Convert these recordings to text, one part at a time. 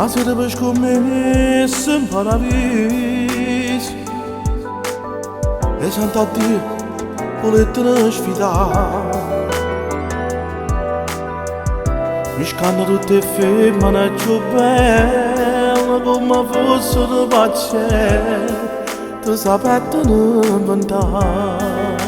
Nasıl scommesse in paradiso e santa Dio volete sfidare mi scanno tutte femmine più belle come fossero pace ti sapevano inventare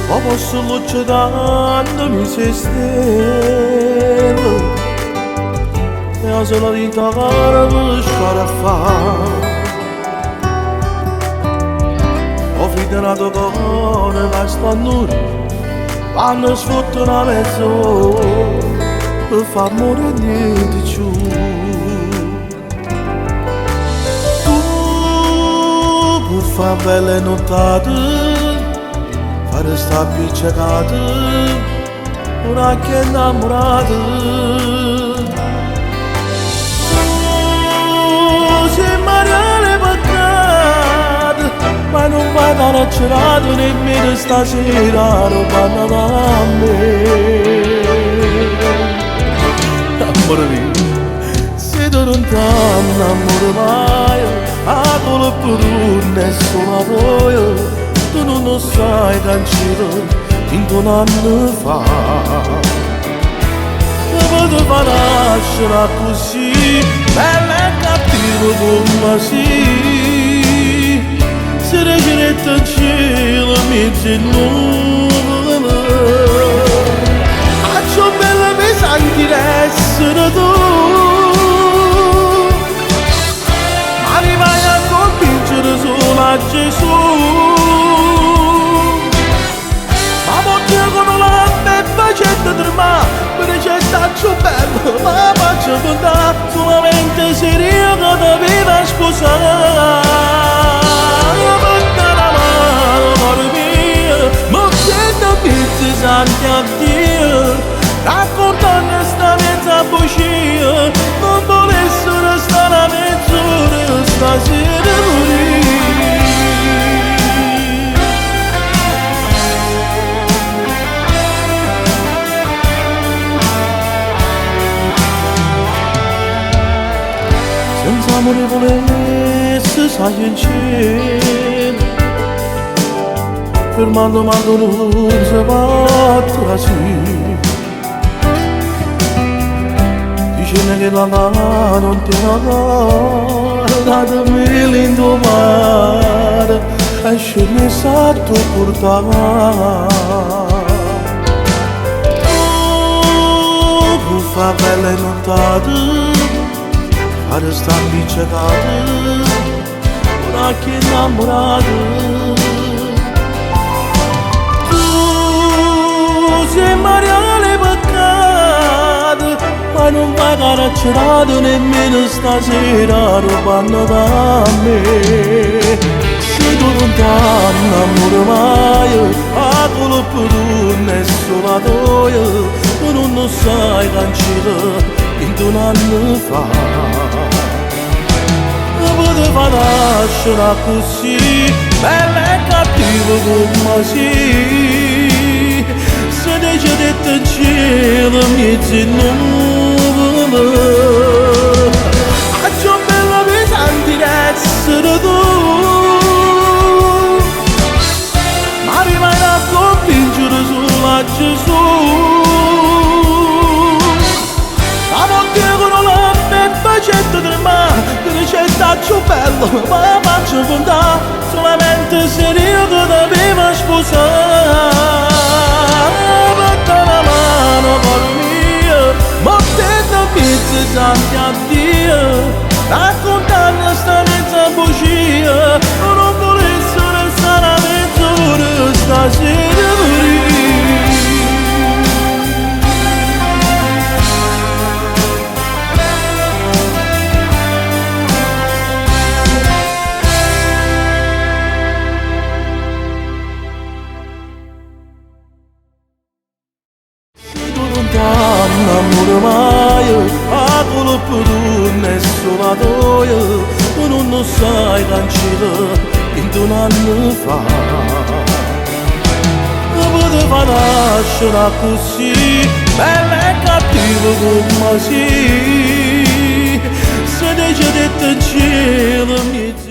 ma posso luce tanto mi sei stelle e la sola vita cara per stare a fare ho fidato cuore basta nulla quando sfotto una mezzo per far morire niente più tu per far belle nottate fare sta piccicata ora che è innamorata tu sei mariale peccato ma non vai da raccerato nemmeno stasera rubando da me amore mio se tu non t'annamori mai a colpo tu nessuno vuoi tu non lo sai cancino finto un anno fa come ti fa nascere così bella e cattiva come sì se reggiretta in cielo mezzo in nuvole faccio bella pesante d'essere tu ma mi vai a convincere solo a Gesù facendo tremare per c'è stato bello ma faccio contare solamente se riesco da viva sposare porta la mano amore mio ma sento pizzi santi a Dio raccontando sta mezza bugia non volesse restare a mezz'ora stasera morire senza amore volesse sai in cielo fermando quando non si batte così dicendo che la mano non ti la datemi l'indomare e scende sotto portare tu fa belle nottate fare sta piccicata ora che innamorato tu sei mariale peccato ma non vai caraccierato nemmeno stasera rubando da me se tu non t'annamori mai a colpo tu nessuno tua tu non lo sai cancino finto un anno fa poteva nascere così bella e cattiva come sì se dice detto in cielo mezzo in nuvole faccio bella pesante d'essere tu ma rimane a convincere solo a Gesù facendo tremare che c'è stato bello ma faccio contare solamente se riesco da viva sposare porta la mano amore mio ma tendo pizzi santi a Dio raccontando sta mezza bugia non volesse restare a mezz'ora stasera morire t'annamori mai a colpo tu nessuno tua tu non lo sai cancino finto un anno fa poteva lascerà così, bella e cattiva come sì, se dice detto in cielo